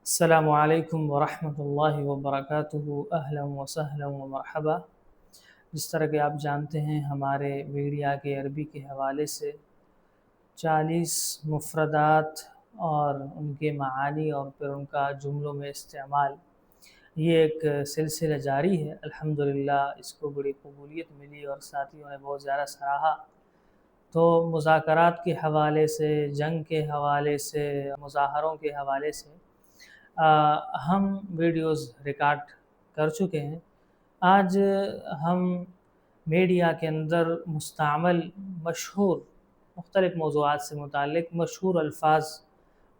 السلام علیکم ورحمۃ اللہ وبرکاتہ، اہلا وسہلا ومرحبا۔ جس طرح کہ آپ جانتے ہیں، ہمارے میڈیا کے عربی کے حوالے سے 40 مفردات اور ان کے معانی اور پھر ان کا جملوں میں استعمال، یہ ایک سلسلہ جاری ہے۔ الحمدللہ اس کو بڑی قبولیت ملی اور ساتھیوں نے بہت زیادہ سراہا۔ تو مذاکرات کے حوالے سے، جنگ کے حوالے سے، مظاہروں کے حوالے سے ہم ویڈیوز ریکارڈ کر چکے ہیں۔ آج ہم میڈیا کے اندر مستعمل مشہور مختلف موضوعات سے متعلق مشہور الفاظ،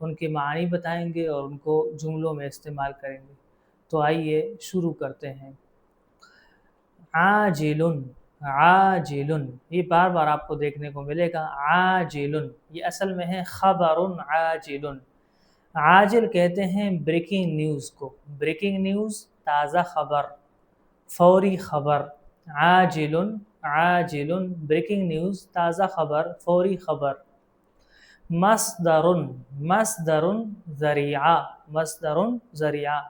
ان کے معنی بتائیں گے اور ان کو جملوں میں استعمال کریں گے۔ تو آئیے شروع کرتے ہیں۔ عاجل، عاجل، یہ بار بار آپ کو دیکھنے کو ملے گا۔ عاجل یہ اصل میں ہے خبر عاجل۔ عاجل کہتے ہیں بریکنگ نیوز کو، بریکنگ نیوز، تازہ خبر، فوری خبر۔ عاجل، عاجل بریکنگ نیوز، تازہ خبر، فوری خبر۔ مصدر، مصدر ذریعہ، مصدر ذریعہ،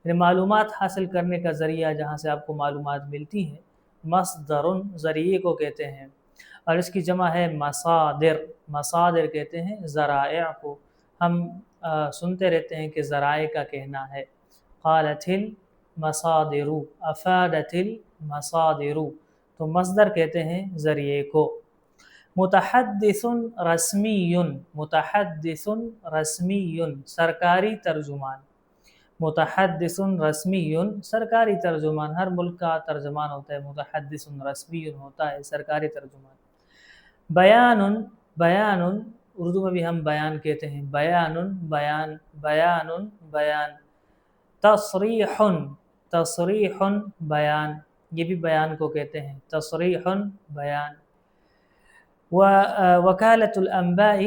یعنی معلومات حاصل کرنے کا ذریعہ، جہاں سے آپ کو معلومات ملتی ہیں، مصدر ذریعے کو کہتے ہیں۔ اور اس کی جمع ہے مصادر، مصادر کہتے ہیں ذرائع کو۔ ہم سنتے رہتے ہیں کہ ذرائع کا کہنا ہے۔ قالت المصادر، افادت المصادر، تو مصدر کہتے ہیں ذریعے کو۔ متحدث رسمی، متحدث رسمی، سرکاری ترجمان۔ متحدث رسمی، سرکاری ترجمان۔ ہر ملک کا ترجمان ہوتا ہے، متحدث رسمی ہوتا ہے سرکاری ترجمان۔ بیان، بیان اردو میں بھی ہم بیان کہتے ہیں، بیان، بیان، بیان، بیان۔ تصریح، تصریح بیان، یہ بھی بیان کو کہتے ہیں، تصریح بیان۔ وکالۃ الانباء،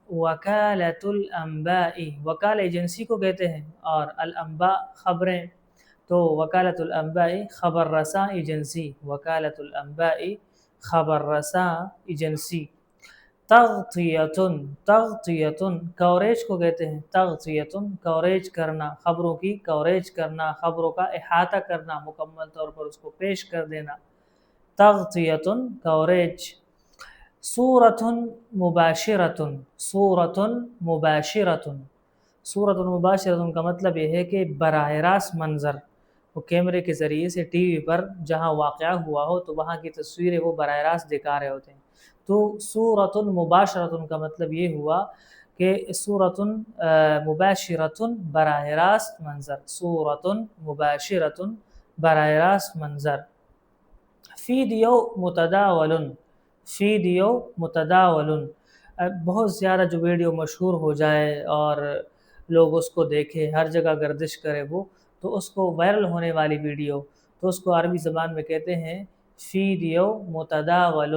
وکالۃ الانباء، وکالہ ایجنسی کو کہتے ہیں، اور الانباء خبریں، تو وکالۃ الانباء خبر رساں ایجنسی، وکالۃ الانباء خبر رساں ایجنسی۔ تغطیۃ، تغطیۃ کوریج کو کہتے ہیں، تغطیۃ کوریج کرنا، خبروں کی کوریج کرنا، خبروں کا احاطہ کرنا، مکمل طور پر اس کو پیش کر دینا۔ تغطیۃ کوریج۔ صورۃ مباشرۃ، صورۃ مباشرۃ، صورۃ مباشرۃ کا مطلب یہ ہے کہ براہ راست منظر، وہ کیمرے کے ذریعے سے ٹی وی پر جہاں واقعہ ہوا ہو تو وہاں کی تصویریں وہ براہ راست دکھا رہے ہوتے ہیں۔ تو صورۃ مباشرۃ کا مطلب یہ ہوا کہ صورۃ مباشرۃ براہ راست منظر، صورۃ مباشرۃ براہ راست منظر۔ ویڈیو متداول، ویڈیو متداول، بہت زیادہ جو ویڈیو مشہور ہو جائے اور لوگ اس کو دیکھے، ہر جگہ گردش کرے وہ، تو اس کو وائرل ہونے والی ویڈیو، تو اس کو عربی زبان میں کہتے ہیں ویڈیو متداول،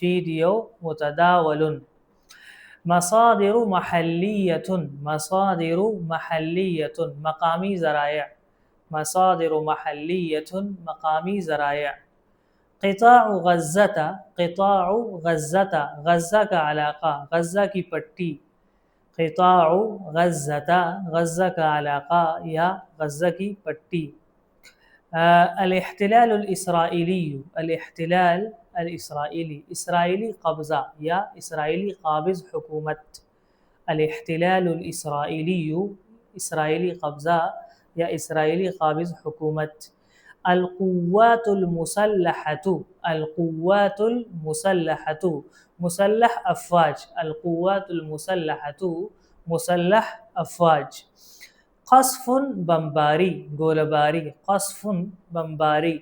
ویڈیو متداول۔ مصادر محلیۃ، مصادر محلیۃ مقامی ذرائع، مصادر محلیۃ مقامی ذرائع۔ قطاع غزہ، قطاع غزہ، غزہ کا علاقہ، غزہ کی پٹی۔ قطاع غزہ، غزہ کا علاقہ یا غزہ کی پٹی۔ الاحتلال الاسرائیلی، الاحتلال الاسرائیلی، اسرائیلی قبضہ یا اسرائیلی قابض حکومت۔ الاحتلال الاسرائیلی، اسرائیلی قبضہ یا اسرائیلی قابض حکومت۔ القوات المسلحۃ، القوات المسلحۃ، مسلح افواج، القوات المسلحۃ مسلح افواج۔ قصف بمباری، گولہ باری، قصف بمباری۔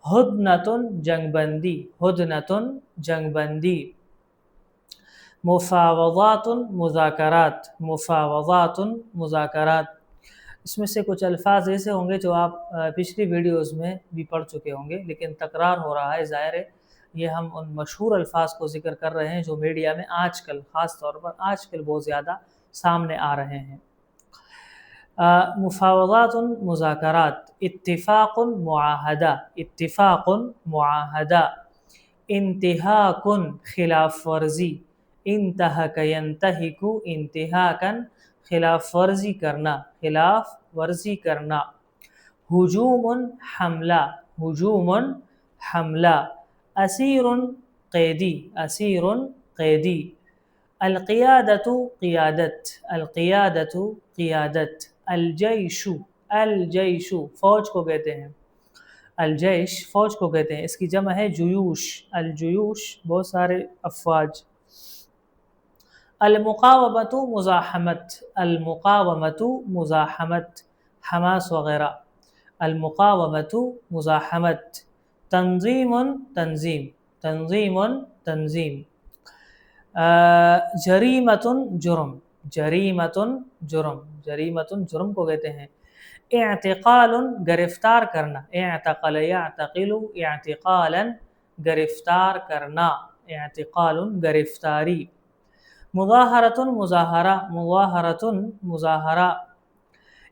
ہدنۃ جنگ بندی، ہدنۃ جنگ بندی۔ مفاوضات مذاکرات، مفاوضات مذاکرات۔ اس میں سے کچھ الفاظ ایسے ہوں گے جو آپ پچھلی ویڈیوز میں بھی پڑھ چکے ہوں گے، لیکن تکرار ہو رہا ہے، ظاہر ہے یہ ہم ان مشہور الفاظ کو ذکر کر رہے ہیں جو میڈیا میں آج کل، خاص طور پر آج کل بہت زیادہ سامنے آ رہے ہیں۔ مفاوضات مذاکرات۔ اتفاق معاہدہ، اتفاق معاہدہ۔ انتہاک خلاف ورزی، انتہک ینتہک انتہاکا خلاف ورزی کرنا، خلاف ورزی کرنا. ہجوم حملہ، ہجوم حملہ. اسیر قیدی، اسیر قیدی. القیادت قیادت، القیادت قیادت. الجیش، الجیش فوج کو کہتے ہیں، الجیش فوج کو کہتے ہیں. اس کی جمع ہے جیوش، الجیوش بہت سارے افواج. المقاومت مزاحمت، المقاومت مزاحمت، حماس وغیرہ. المقاومت مزاحمت. تنظیم تنظیم، تنظیم تنظیم. جریمت جرم، جریمت جرم، جریمت جرم کو کہتے ہیں. اعتقال گرفتار کرنا، اعتقل یعتقل اعتقالا گرفتار کرنا، اعتقال گرفتاری. مظاہرۃ مظاہرہ، مظاہرۃ مظاہرہ.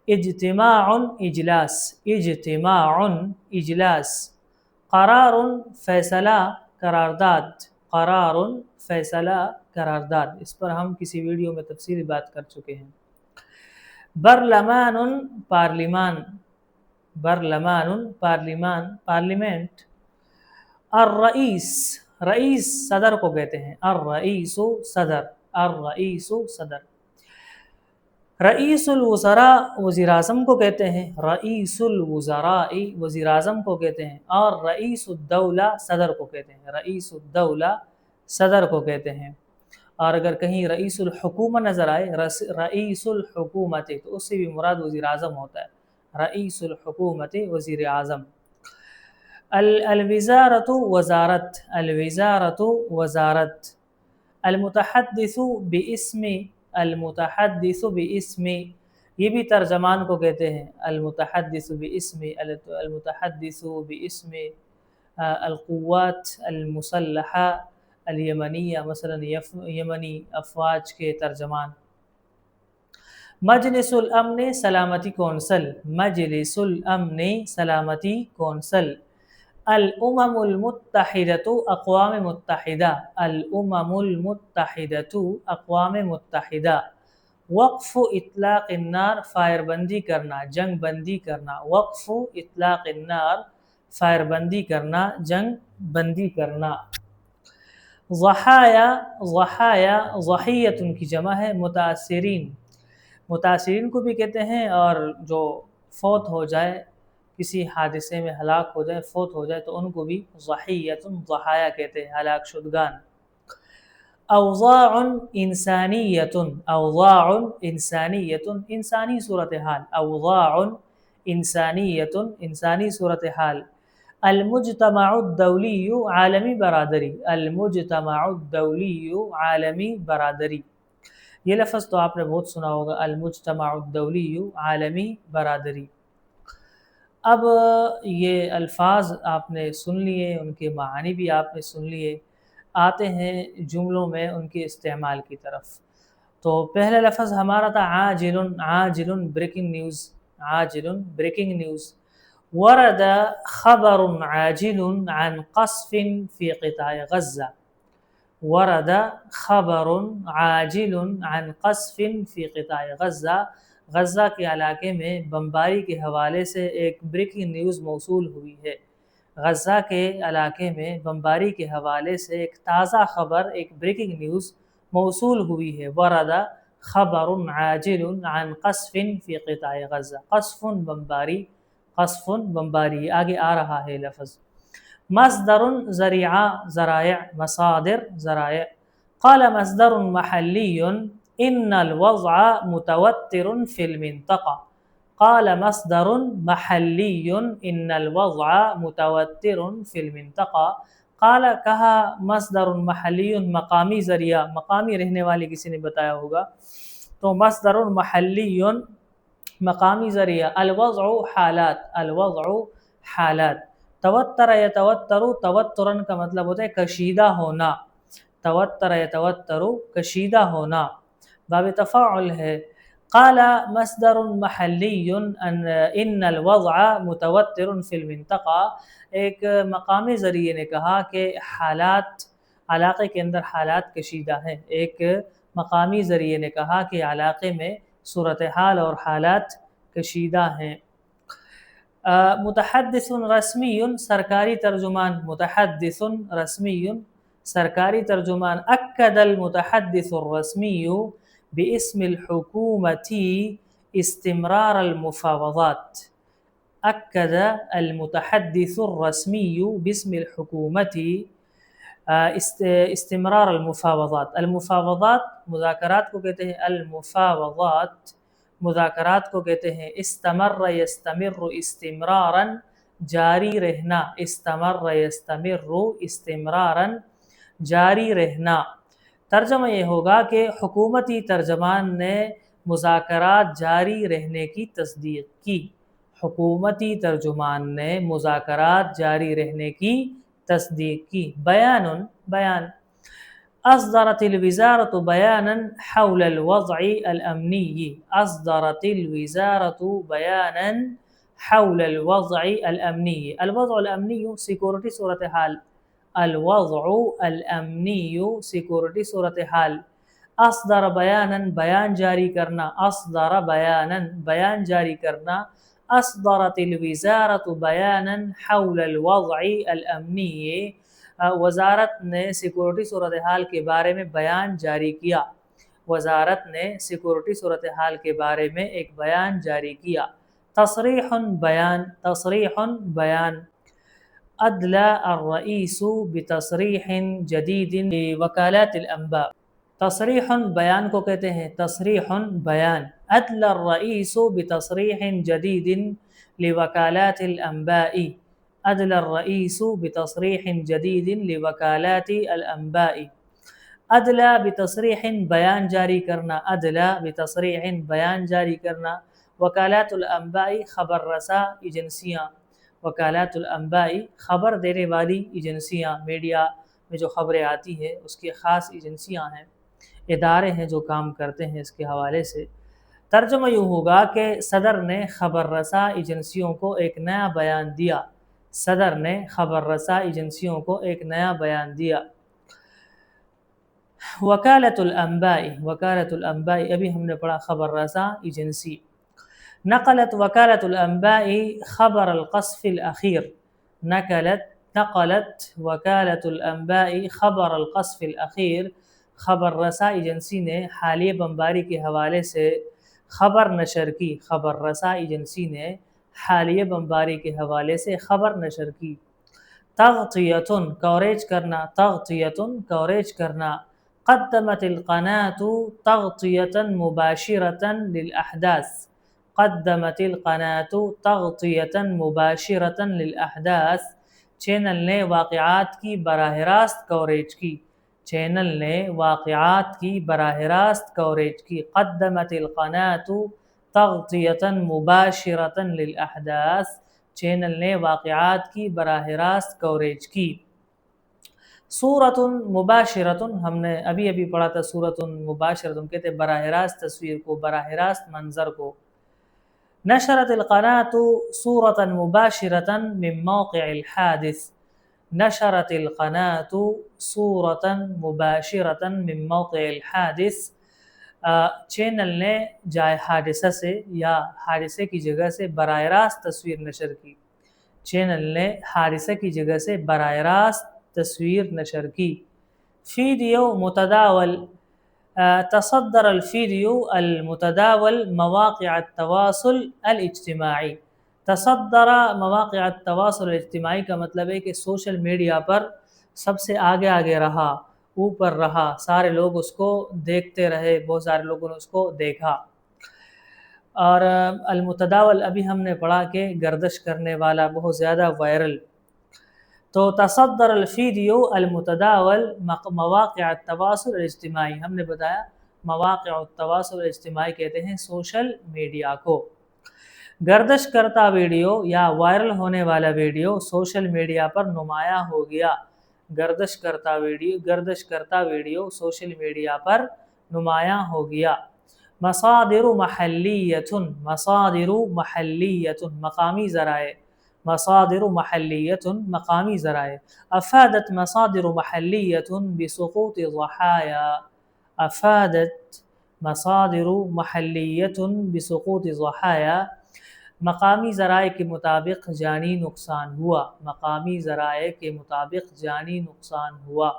اجتماع اجلاس، اجتماع اجلاس. قرار فیصلہ قرارداد، قرار فیصلہ قرارداد. اس پر ہم کسی ویڈیو میں تفصیلی بات کر چکے ہیں. برلمان پارلیمان، برلمان پارلیمان، پارلیمنٹ. الرئیس، رئیس صدر کو کہتے ہیں، الرئیس صدر، الرئیس صدر. رئیس الوزراء وزیر اعظم کو کہتے ہیں، رئیس الوزراء وزیر اعظم کو کہتے ہیں. اور رئیس الدولہ صدر کو کہتے ہیں، رئیس الدولہ صدر کو کہتے ہیں. اور اگر کہیں رئیس الحکومت نظر آئے، رئیس الحکومت، تو اس سے بھی مراد وزیر اعظم ہوتا ہے، رئیس الحکومت وزیر اعظم. الوزارت وزارت، الوزارت وزارت. المتحدث باسم، المتحدث باسم. یہ بھی ترجمان کو کہتے ہیں، المتحدث باسم، المتحدث باسم القوات المسلحہ الیمنیہ، مثلا یمنی افواج کے ترجمان. مجلس الامن سلامتی کونسل، مجلس الامن سلامتی کونسل. الامم المتحدۃ اقوام متحدہ، الامم المتحدۃ اقوام متحدہ. وقف اطلاق النار فائر بندی کرنا، جنگ بندی کرنا. وقف اطلاق النار فائر بندی کرنا، جنگ بندی کرنا. ضحایا، ضحایا ضحیت کی جمع ہے متاثرین، متاثرین کو بھی کہتے ہیں. اور جو فوت ہو جائے، کسی حادثے میں ہلاک ہو جائے، فوت ہو جائے، تو ان کو بھی ضحیت، ضحایا کہتے ہیں، ہلاک شدگان. اوضاع انسانیت، اوضاع انسانیت انسانی صورتحال، اوضاع انسانیت انسانی صورتحال. المجتمع الدولی عالمی برادری، المجتمع الدولی عالمی برادری. یہ لفظ تو آپ نے بہت سنا ہوگا، المجتمع الدولی عالمی برادری. اب یہ الفاظ آپ نے سن لیے، ان کے معانی بھی آپ نے سن لیے. آتے ہیں جملوں میں ان کے استعمال کی طرف. تو پہلا لفظ ہمارا تھا عاجل، عاجل بریکنگ نیوز، عاجل بریکنگ نیوز. ورد خبر عاجل عن قصف في قطاع غزہ، ورد خبر عاجل عن قصف في قطاع غزہ. غزہ کے علاقے میں بمباری کے حوالے سے ایک بریکنگ نیوز موصول ہوئی ہے. غزہ کے علاقے میں بمباری کے حوالے سے ایک تازہ خبر، ایک بریکنگ نیوز موصول ہوئی ہے. ورد خبر عاجل عن قصف في قطاع غزہ. قصف بمباری، قصف بمباری. آگے آ رہا ہے لفظ. مصدر ذریعہ، ذرائع، مصادر ذرائع. قال مصدر محلی ان الوضع متوتر في المنطقة. قال مصدر محلی ان الوضع متوتر في المنطقة. قال کہا، مصدر محلی مقامی ذریعہ، مقامی رہنے والے کسی نے بتایا ہوگا. تو مصدر محلی مقامی ذریعہ. الوضع حالات، الوضع حالات. توتر یتوتر، توترن کا مطلب ہوتا ہے کشیدہ ہونا. توتر یتوتر کشیدہ ہونا، باب تفاعل ہے. قال مصدر محلی ان الوضع متوتر فی المنطقہ. ایک مقامی ذریعے نے کہا کہ حالات، علاقے کے اندر حالات کشیدہ ہیں. ایک مقامی ذریعے نے کہا کہ علاقے میں صورتحال اور حالات کشیدہ ہیں۔ متحدث رسمی سرکاری ترجمان، متحدث رسمی سرکاری ترجمان۔ اکد المتحدث الرسمی باسم الحکومتی استمرار المفاوضات۔ اکد المتحدث الرسمی باسم الحکومتی استمرار المفاوضات۔ المفاوضات مذاکرات کو کہتے ہیں، المفاوضات مذاکرات کو کہتے ہیں۔ استمر یستمر استمرارا جاری رہنا، استمر یستمر استمرارا جاری رہنا۔ ترجمہ یہ ہوگا کہ حکومتی ترجمان نے مذاکرات جاری رہنے کی تصدیق کی۔ حکومتی ترجمان نے مذاکرات جاری رہنے کی تصدیق کی۔ بیان بیان۔ اصدرت الوزارة بیانا حول الوضع الامنی۔ اصدرت الوزارة بیانا حول الوضع الامنی۔ الوضع الامنی سیکورٹی صورتحال، الوضع الامنی سیکورٹی صورتحال۔ اصدر بیانا بیان جاری کرنا، اصدر بیانا بیان جاری کرنا۔ اصدرت الوزارة بیانا حول الوضع الامنی، وزارت نے سیکورٹی صورتحال کے بارے میں بیان جاری کیا، وزارت نے سیکورٹی صورتحال کے بارے میں ایک بیان جاری کیا۔ تصریح بیان، تصریح بیان۔ ادلى الرئيس بتصریح جدید لوکالات الانباء۔ تصریح بیان کو کہتے ہیں تصریح بیان۔ ادلى الرئيس بتصریح جدید لوکالات الانباء۔ ادلى الرئيس بتصریح جدید لوکالات الانباء۔ ادلى بتصریح بیان جاری کرنا، ادلى بتصریح بیان جاری کرنا۔ وکالات الانباء خبر رساں ایجنسیاں، وکالات الانباء خبر دینے والی ایجنسیاں، میڈیا میں جو خبریں آتی ہیں اس کی خاص ایجنسیاں ہیں، ادارے ہیں جو کام کرتے ہیں اس کے حوالے سے۔ ترجمہ یوں ہوگا کہ صدر نے خبر رساں ایجنسیوں کو ایک نیا بیان دیا، صدر نے خبر رساں ایجنسیوں کو ایک نیا بیان دیا۔ وکالت الانباء، وکالت الانباء ابھی ہم نے پڑھا خبر رساں ایجنسی۔ نقلت وکالت الانباء خبر القصف الاخیر، نقلت وکالت الانباء خبر القصف الاخیر، خبر رساں ایجنسی نے حالیہ بمباری کے حوالے سے خبر نشر کی، خبر رساں ایجنسی نے حالیہ بمباری کے حوالے سے خبر نشر کی۔ تغطیۃ کوریج کرنا، تغطیۃ کوریج کرنا۔ قدمت القناة تغطیۃ مباشرۃ للاحداث، قدمت القناة تغطیۃ مباشرۃ للاحداث، چینل نے واقعات کی براہ راست کوریج کی، چینل نے واقعات کی براہ راست کوریج کی۔ قدمت القناة تغطیۃ مباشرۃ للاحداث، چینل نے واقعات کی براہ راست کوریج کی۔ صورت مباشرۃ ہم نے ابھی پڑھا تھا، صورت مباشرۃ کہتے ہیں براہ راست تصویر کو، براہ راست منظر کو۔ نشرت القناة صورة مباشرة من موقع الحادث، نشرت القناة صورة مباشرة من موقع الحادث، چینل نے جائے حادثہ سے یا حادثے کی جگہ سے براہ راست تصویر نشر کی، چینل نے حادثہ کی جگہ سے براہ راست تصویر نشر کی۔ فیڈیو متداول، تصدر الفیڈیو المتداول مواقع التواصل الاجتماعی، تصدر مواقع التواصل الاجتماعی کا مطلب ہے کہ سوشل میڈیا پر سب سے آگے رہا، اوپر رہا، سارے لوگ اس کو دیکھتے رہے، بہت سارے لوگوں نے اس کو دیکھا۔ اور المتداول ابھی ہم نے پڑھا کہ گردش کرنے والا، بہت زیادہ وائرل۔ تو تصدر الفیڈیو المتداول مواقع التواصل الاجتماعی، ہم نے بتایا مواقع التواصل الاجتماعی کہتے ہیں سوشل میڈیا کو۔ گردش کرتا ویڈیو یا وائرل ہونے والا ویڈیو سوشل میڈیا پر نمایاں ہو گیا، گردش کرتا ویڈیو سوشل میڈیا پر نمایاں ہو گیا۔ مصادر محلیۃ، مصادر محلیۃ مقامی ذرائع، مصادر محلیۃ مقامی ذرائع۔ افادت مصادر محلیۃ بسقوط ضحایا، افادت مصادر محلیت بسقوط ضحایا، مقامی ذرائع کے مطابق جانی نقصان ہوا، مقامی ذرائع کے مطابق جانی نقصان ہوا.